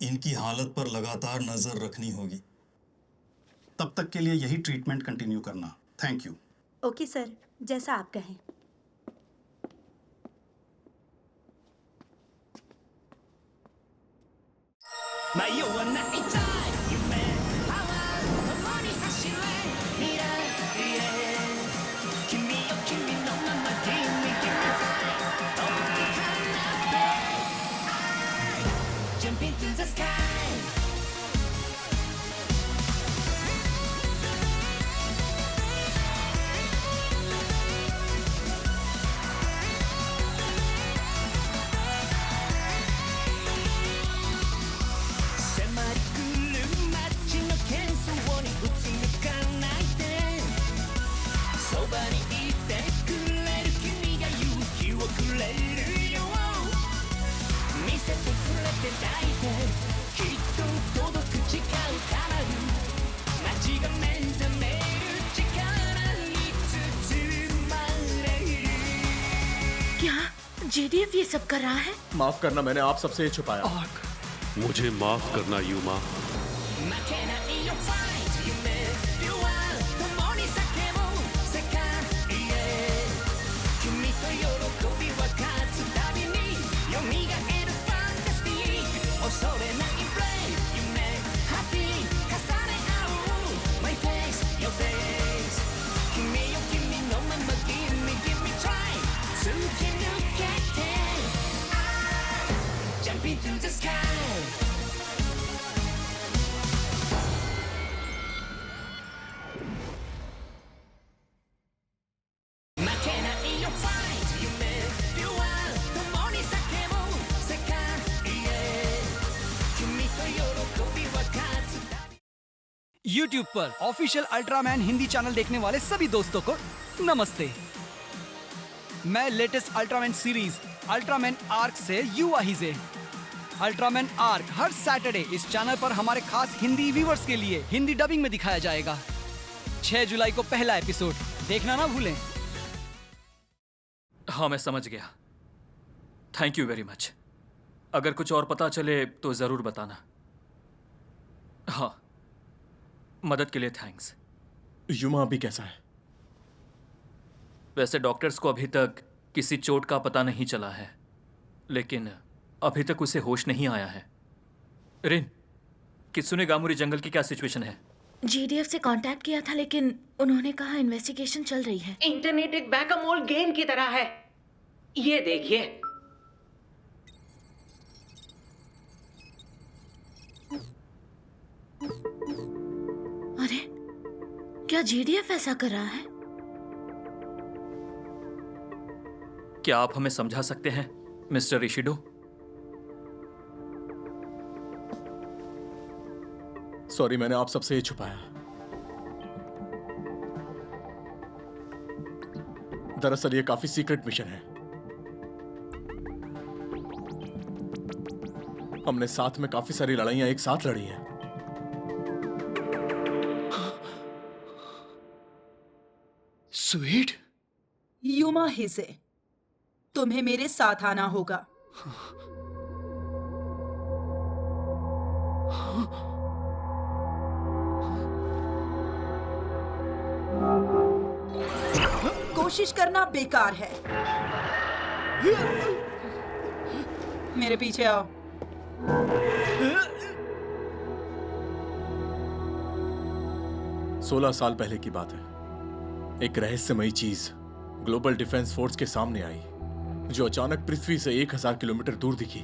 इनकी हालत पर लगातार नजर रखनी होगी। तब तक के लिए यही ट्रीटमेंट कंटिन्यू करना। Thank you. ओके सर, जैसा आप कहें। जेडीएफ ये सब कर रहा है? माफ करना, मैंने आप सबसे ये छुपाया। मुझे माफ करना यूमा। YouTube पर ऑफिशियल अल्ट्रामैन हिंदी चैनल देखने वाले सभी दोस्तों को नमस्ते। मैं latest Ultraman series Ultraman Arc से यू आहिजे। अल्ट्रामैन आर्क हर सैटरडे इस चैनल पर हमारे खास हिंदी व्यूअर्स के लिए हिंदी डबिंग में दिखाया जाएगा। 6 जुलाई को पहला एपिसोड देखना ना भूलें। हाँ, मैं समझ गया। Thank you very much. अगर कुछ और पता चले तो जरूर बताना। हाँ, मदद के लिए थैंक्स। युमा अभी कैसा है? वैसे डॉक्टर्स को अभी तक किसी चोट का पता नहीं चला है, लेकिन अभी तक उसे होश नहीं आया है। रिन, कित्सुने गामुरी जंगल की क्या सिचुएशन है? जेडीएफ से कांटेक्ट किया था, लेकिन उन्होंने कहा इन्वेस्टिगेशन चल रही है। इंटरनेट एक बैकअमोल गेम की तरह है। ये देखिए, अरे क्या जेडीएफ ऐसा कर रहा है? क्या आप हमें समझा सकते हैं मिस्टर इशिडो? सॉरी, मैंने आप सबसे ये छुपाया। दरअसल ये काफी सीक्रेट मिशन है। हमने साथ में काफी सारी लड़ाइयां एक साथ लड़ी हैं। स्वीट युमा हिसे, तुम्हें मेरे साथ आना होगा। कोशिश करना बेकार है। मेरे पीछे आओ। सोलह साल पहले की बात है। एक रहस्यमयी चीज ग्लोबल डिफेंस फोर्स के सामने आई, जो अचानक पृथ्वी से 1000 किलोमीटर दूर दिखी,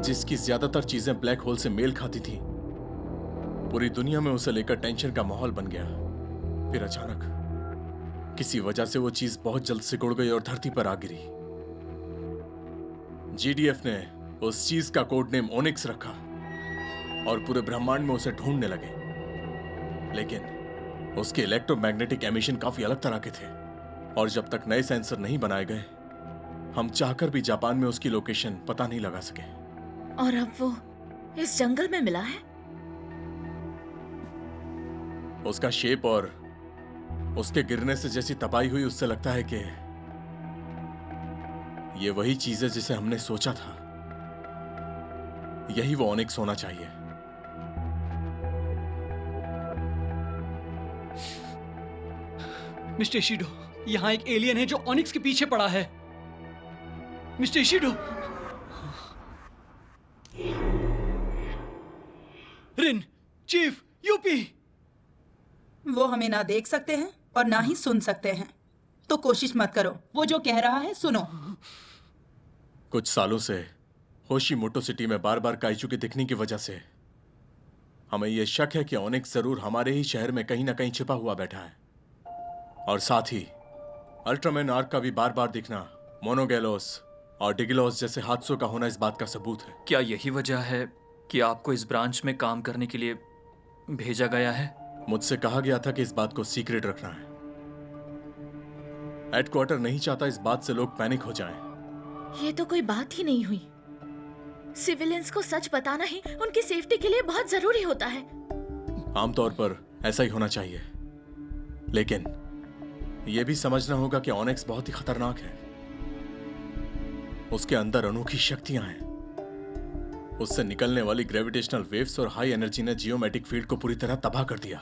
जिसकी ज्यादातर चीजें ब्लैक होल से मेल खाती थीं। पूरी दुनिया में उसे लेकर टेंशन का माहौल बन गया। फिर अचानक किसी वजह से वो चीज बहुत जल्द सिकुड़ गई और धरती पर आ गिरी। जीडीएफ ने उस चीज का कोड नेम ओनिक्स रखा और पूरे ब्रह्मांड में उसे ढूंढने लगे। लेकिन उसके इलेक्ट्रोमैग्नेटिक एमिशन काफी अलग तरह के थे, और जब तक नए सेंसर नहीं बनाए गए, हम चाहकर भी जापान में उसकी लोकेशन पता नहीं लगा सके। और अब वो इस जंगल में मिला है। उसका शेप और उसके गिरने से जैसी तबाही हुई, उससे लगता है कि ये वही चीज है जिसे हमने सोचा था। यही वो ऑनिक्स होना चाहिए। मिस्टर इशिडो, यहाँ एक एलियन है जो ऑनिक्स के पीछे पड़ा है। मिस्टर इशिडो। रिन, चीफ, यूपी। वो हमें ना देख सकते हैं और ना ही सुन सकते हैं, तो कोशिश मत करो। वो जो कह रहा है सुनो। कुछ सालों से होशीमोटो सिटी में बार बार काइजू के दिखने की वजह से हमें यह शक है कि ऑनिक्स जरूर हमारे ही शहर में कहीं ना कहीं छिपा हुआ बैठा है। और साथ ही अल्ट्रामैन आर्क का भी बार बार दिखना, मोनोगैलोस और डिगिलोस जैसे हादसों का होना इस बात का सबूत है। क्या यही वजह है कि आपको इस ब्रांच में काम करने के लिए भेजा गया है? मुझसे कहा गया था कि इस बात को सीक्रेट रखना है। हेडक्वार्टर नहीं चाहता इस बात से लोग पैनिक हो जाएं। ये तो कोई बात ही नहीं हुई। सिविलियंस को सच बताना ही उनकी सेफ्टी के लिए बहुत जरूरी होता है। आमतौर पर ऐसा ही होना चाहिए, लेकिन यह भी समझना होगा कि ऑनिक्स बहुत ही खतरनाक है। उसके अंदर अनोखी शक्तियां हैं। उससे निकलने वाली ग्रेविटेशनल वेव्स और हाई एनर्जी ने जियोमेट्रिक फील्ड को पूरी तरह तबाह कर दिया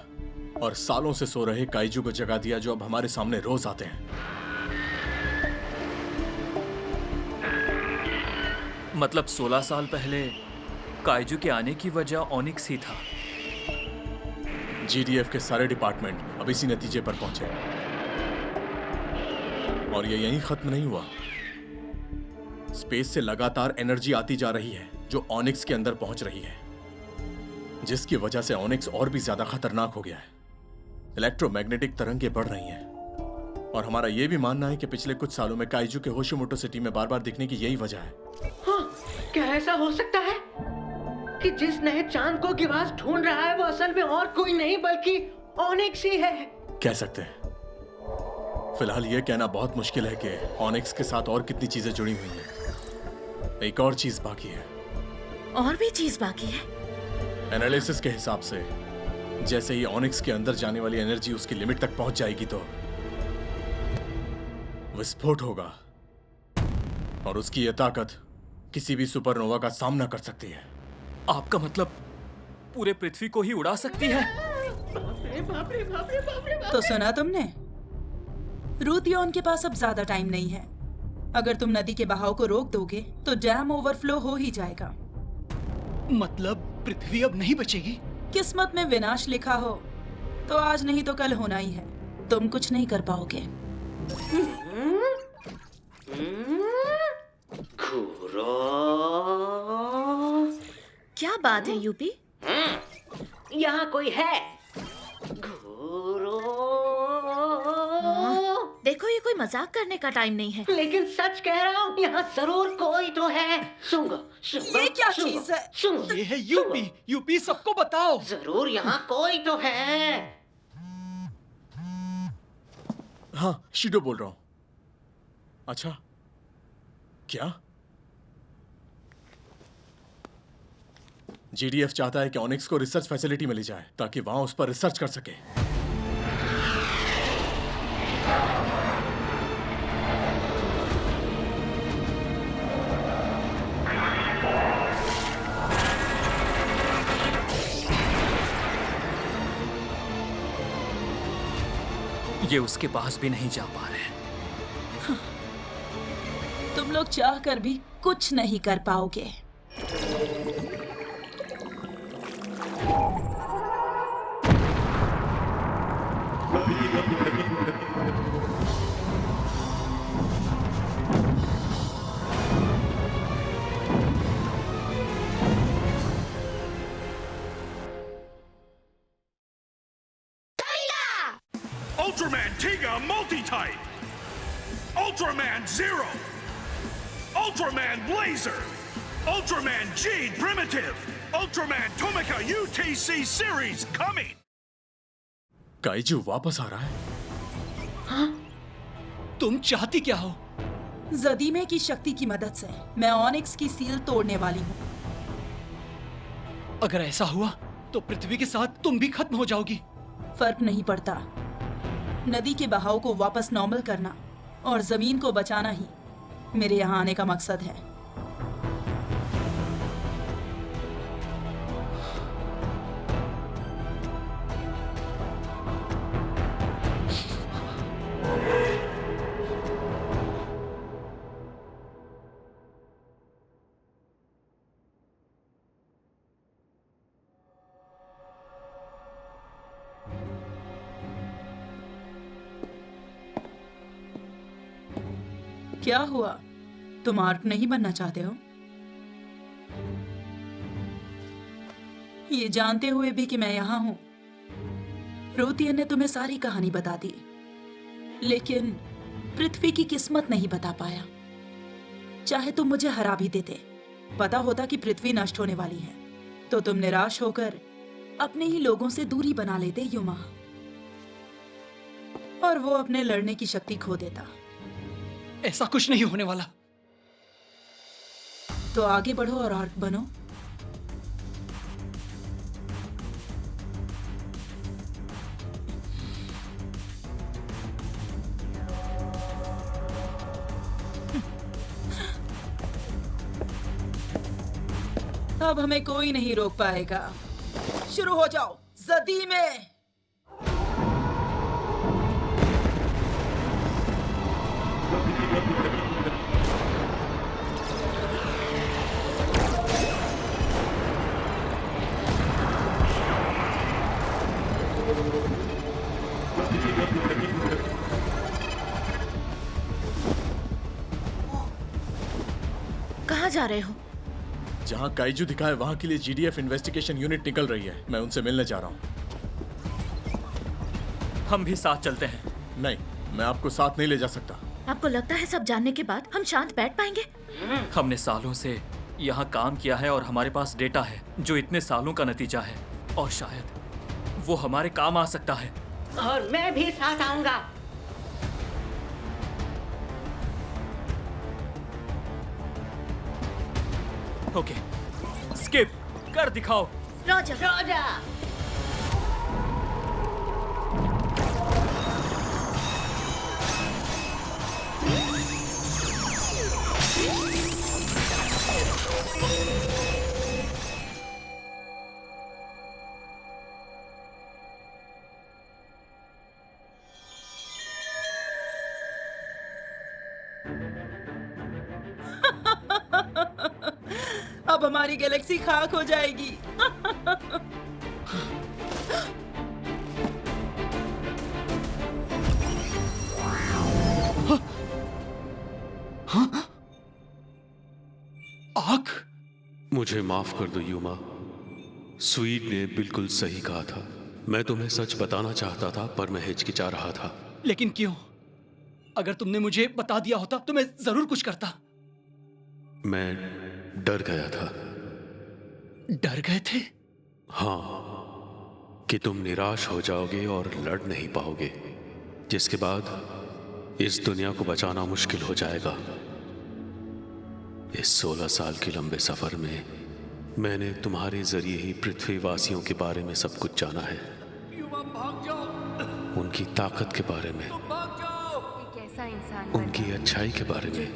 और सालों से सो रहे काइजू को जगा दिया, जो अब हमारे सामने रोज आते हैं। मतलब 16 साल पहले काइजू के आने की वजह ऑनिक्स ही था। जीडीएफ के सारे डिपार्टमेंट अब इसी नतीजे पर पहुंचे और ये यहीं खत्म नहीं हुआ। स्पेस से लगातार एनर्जी आती जा रही है जो ऑनिक्स के अंदर पहुंच रही है, जिसकी वजह से ऑनिक्स और भी ज्यादा खतरनाक हो गया है। इलेक्ट्रोमैग्नेटिक तरंगें बढ़ रही हैं और हमारा यह भी मानना है कि पिछले कुछ सालों में काइजू के होशीमोटो सिटी में बार बार दिखने की यही वजह है। हाँ, क्या ऐसा हो सकता है कि जिस नए चांद को गिवास ढूंढ रहा है वो असल में और कोई नहीं बल्कि ऑनिक्स ही है? कह सकते हैं। फिलहाल यह कहना बहुत मुश्किल है कि ऑनिक्स के साथ और कितनी चीजें जुड़ी हुई हैं। एक और चीज बाकी है। और भी चीज बाकी है? एनालिसिस के हिसाब से जैसे ही ऑनिक्स के अंदर जाने वाली एनर्जी उसकी लिमिट तक पहुंच जाएगी तो विस्फोट होगा और उसकी यह ताकत किसी भी सुपरनोवा का सामना कर सकती है। आपका मतलब पूरे पृथ्वी को ही उड़ा सकती है? तो सुना तुमने? रूथियोन के पास अब ज्यादा टाइम नहीं है। अगर तुम नदी के बहाव को रोक दोगे तो डैम ओवरफ्लो हो ही जाएगा। मतलब पृथ्वी अब नहीं बचेगी? किस्मत में विनाश लिखा हो तो आज नहीं तो कल होना ही है। तुम कुछ नहीं कर पाओगे। क्या बात है यूपी? यहाँ कोई है? घूरो। देखो, ये कोई मजाक करने का टाइम नहीं है। लेकिन सच कह रहा हूँ, यहाँ जरूर कोई तो है। सुंगो, सुंगो, ये क्या सुंगो, चीज है? सुंगो, ये है यूपी। यूपी सबको बताओ। जरूर यहाँ कोई तो है। हाँ, शिडो बोल रहा हूं। अच्छा, क्या? जीडीएफ चाहता है कि ऑनिक्स को रिसर्च फैसिलिटी मिली जाए ताकि वहां उस पर रिसर्च कर सके। ये उसके पास भी नहीं जा पा रहे। तुम लोग चाह कर भी कुछ नहीं कर पाओगे। Ultraman Tiga Multi-Type! Ultraman Zero! Ultraman Blazer! Ultraman G Primitive! Ultraman Tomica UTC Series coming! Kaiju वापस आ रहा है। तुम चाहती क्या हो? जदीमे की शक्ति की मदद से मैं ऑनिक्स की सील तोड़ने वाली हूँ। अगर ऐसा हुआ तो पृथ्वी के साथ तुम भी खत्म हो जाओगी। फर्क नहीं पड़ता। नदी के बहाव को वापस नॉर्मल करना और जमीन को बचाना ही मेरे यहाँ आने का मकसद है। क्या हुआ? तुम आर्क नहीं बनना चाहते हो? ये जानते हुए भी कि मैं यहाँ हूँ। रोतियन ने तुम्हें सारी कहानी बता दी, लेकिन पृथ्वी की किस्मत नहीं बता पाया। चाहे तुम मुझे हरा भी देते, पता होता कि पृथ्वी नष्ट होने वाली है, तो तुम निराश होकर अपने ही लोगों से दूरी बना लेते युमा, और वो अपने लड़ने की शक्ति खो देता। ऐसा कुछ नहीं होने वाला। तो आगे बढ़ो और आर्क बनो। अब हमें कोई नहीं रोक पाएगा। शुरू हो जाओ जदी में। कहाँ जा रहे हो? जहाँ काइजू दिखा है वहाँ के लिए जीडीएफ इन्वेस्टिगेशन यूनिट निकल रही है। मैं उनसे मिलने जा रहा हूँ। हम भी साथ चलते हैं। नहीं, मैं आपको साथ नहीं ले जा सकता। आपको लगता है सब जानने के बाद हम शांत बैठ पाएंगे? हमने सालों से यहाँ काम किया है और हमारे पास डेटा है जो इतने सालों का नतीजा है, और शायद वो हमारे काम आ सकता है। और मैं भी साथ आऊंगा। ओके, स्किप कर दिखाओ। रॉजर। रोजा। अब हमारी गैलेक्सी खाक हो जाएगी। आँख? मुझे माफ कर दो युमा। स्वीड ने बिल्कुल सही कहा था। मैं तुम्हें सच बताना चाहता था, पर मैं हिचकिचा रहा था। लेकिन क्यों? अगर तुमने मुझे बता दिया होता तो मैं जरूर कुछ करता। मैं डर गया था। डर गए थे? हाँ, कि तुम निराश हो जाओगे और लड़ नहीं पाओगे, जिसके बाद इस दुनिया को बचाना मुश्किल हो जाएगा। इस 16 साल के लंबे सफर में मैंने तुम्हारे जरिए ही पृथ्वीवासियों के बारे में सब कुछ जाना है। उनकी ताकत के बारे में, उनकी अच्छाई के बारे में,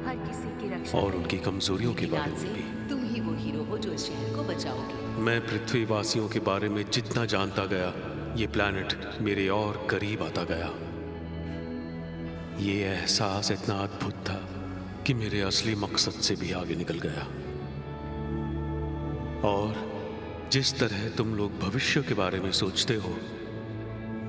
हर किसी की रक्षा और उनकी कमजोरियों के बारे में भी। तुम ही वो हीरो हो जो इस शहर को बचाओगे। मैं पृथ्वीवासियों के बारे में जितना जानता गया, ये प्लैनेट मेरे और करीब आता गया। ये एहसास इतना अद्भुत था कि मेरे असली मकसद से भी आगे निकल गया। और जिस तरह तुम लोग भविष्य के बारे में सोचते हो,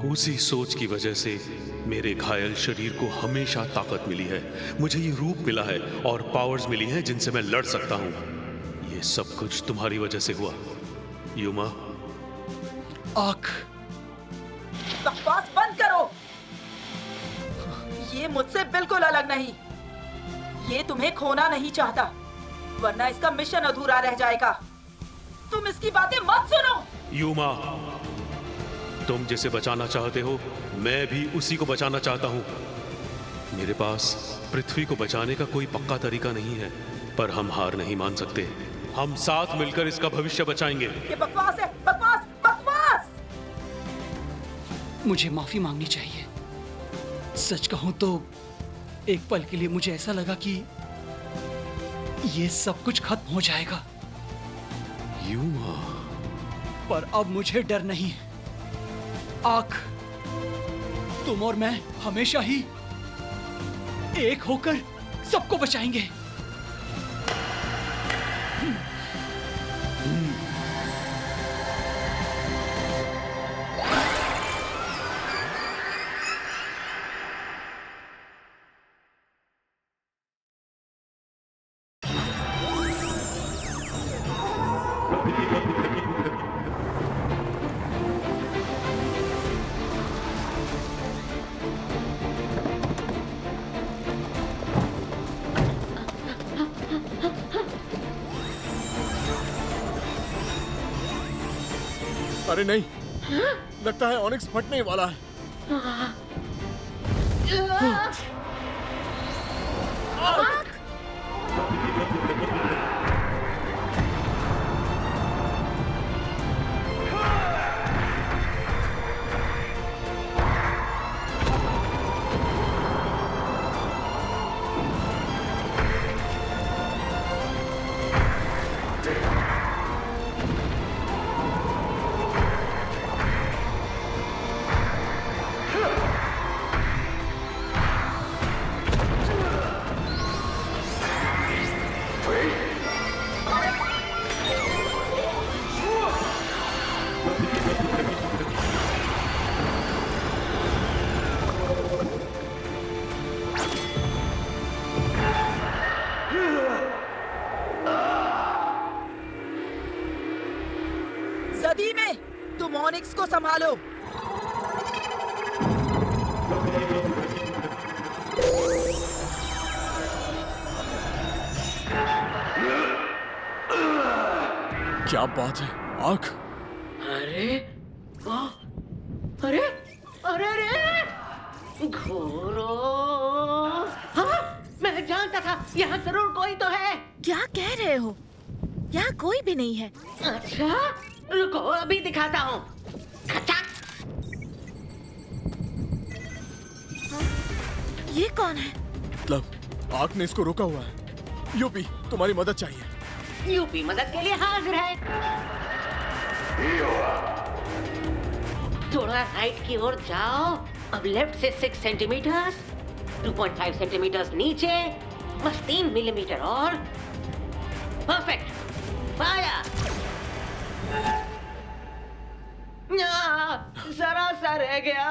उसी सोच की वजह से मेरे घायल शरीर को हमेशा ताकत मिली है। मुझे ये रूप मिला है और पावर्स मिली हैं जिनसे मैं लड़ सकता हूं। ये सब कुछ तुम्हारी वजह से हुआ, युमा। आँख? बकवास बंद करो। ये मुझसे बिल्कुल अलग नहीं। ये तुम्हें खोना नहीं चाहता, वरना इसका मिशन अधूरा रह जाएगा। तुम इसकी बातें मत सुनो। युमा, तुम जिसे बचाना चाहते हो, मैं भी उसी को बचाना चाहता हूं। मेरे पास पृथ्वी को बचाने का कोई पक्का तरीका नहीं है, पर हम हार नहीं मान सकते। हम साथ मिलकर इसका भविष्य बचाएंगे। ये बकवास है, बकवास, बकवास। मुझे माफी मांगनी चाहिए। सच कहूं तो एक पल के लिए मुझे ऐसा लगा कि ये सब कुछ खत्म हो जाएगा। युमा, पर अब मुझे डर नहीं है। आँख, तुम और मैं हमेशा ही एक होकर सबको बचाएंगे। अरे नहीं, लगता है ऑनिक्स फटने वाला है। जदी में तुम ऑनिक्स को संभालो। क्या बात है, आंख? अरे अरे अरे अरे घोरो। हाँ, मैं जानता था यहाँ जरूर कोई तो है। क्या कह रहे हो? यहाँ कोई भी नहीं है। अच्छा, रुको अभी दिखाता हूँ। ये कौन है? मतलब आंख ने इसको रोका हुआ है। यूपी, तुम्हारी मदद चाहिए। यूपी मदद के लिए हाजिर है। थोड़ा राइट की ओर जाओ। अब लेफ्ट से 6 सेंटीमीटर, 2.5 सेंटीमीटर नीचे, बस 3 मिलीमीटर और। Perfect, fire. जरा सा रह गया।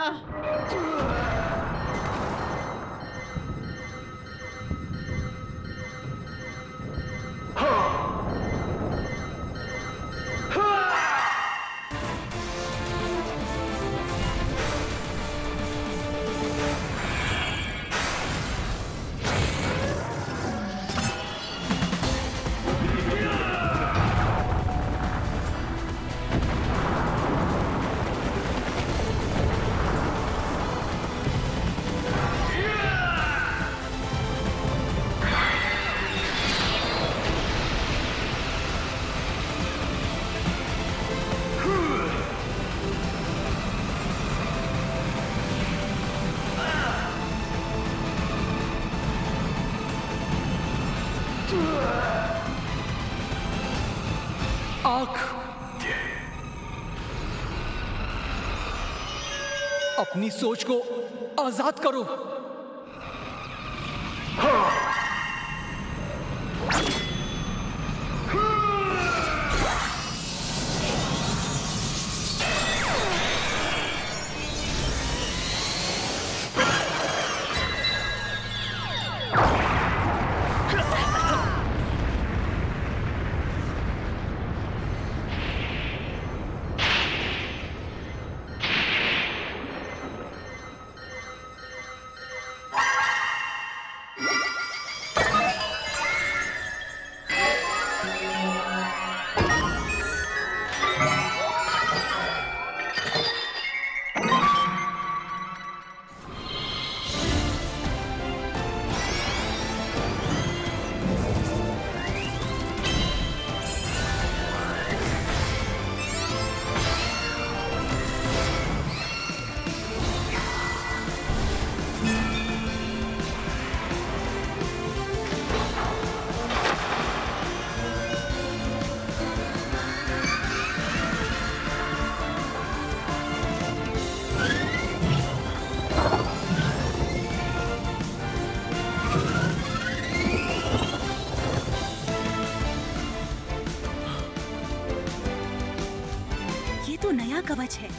आंख, अपनी सोच को आजाद करो। ये तो नया कवच है।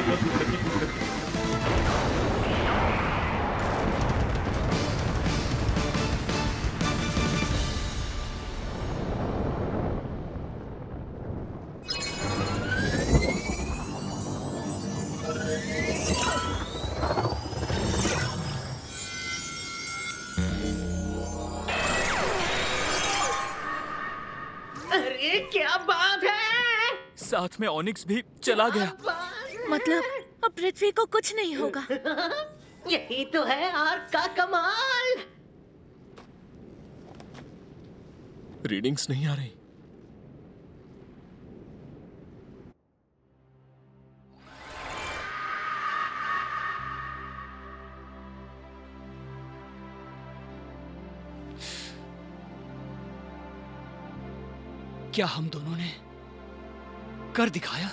अरे क्या बात है! साथ में ऑनिक्स भी चला गया। मतलब अब पृथ्वी को कुछ नहीं होगा। यही तो है आर्क का कमाल। रीडिंग्स नहीं आ रही। क्या हम दोनों ने कर दिखाया?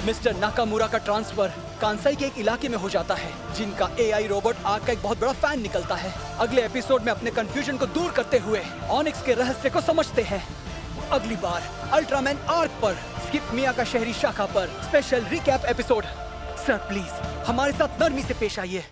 मिस्टर नाकामुरा का ट्रांसफर कांसाई के एक इलाके में हो जाता है जिनका एआई रोबोट आर्क का एक बहुत बड़ा फैन निकलता है। अगले एपिसोड में अपने कंफ्यूजन को दूर करते हुए ऑनिक्स के रहस्य को समझते हैं। अगली बार अल्ट्रामैन आर्क पर स्किप मिया का शहरी शाखा पर special recap episode. Sir please हमारे साथ नरमी से पेश आइए।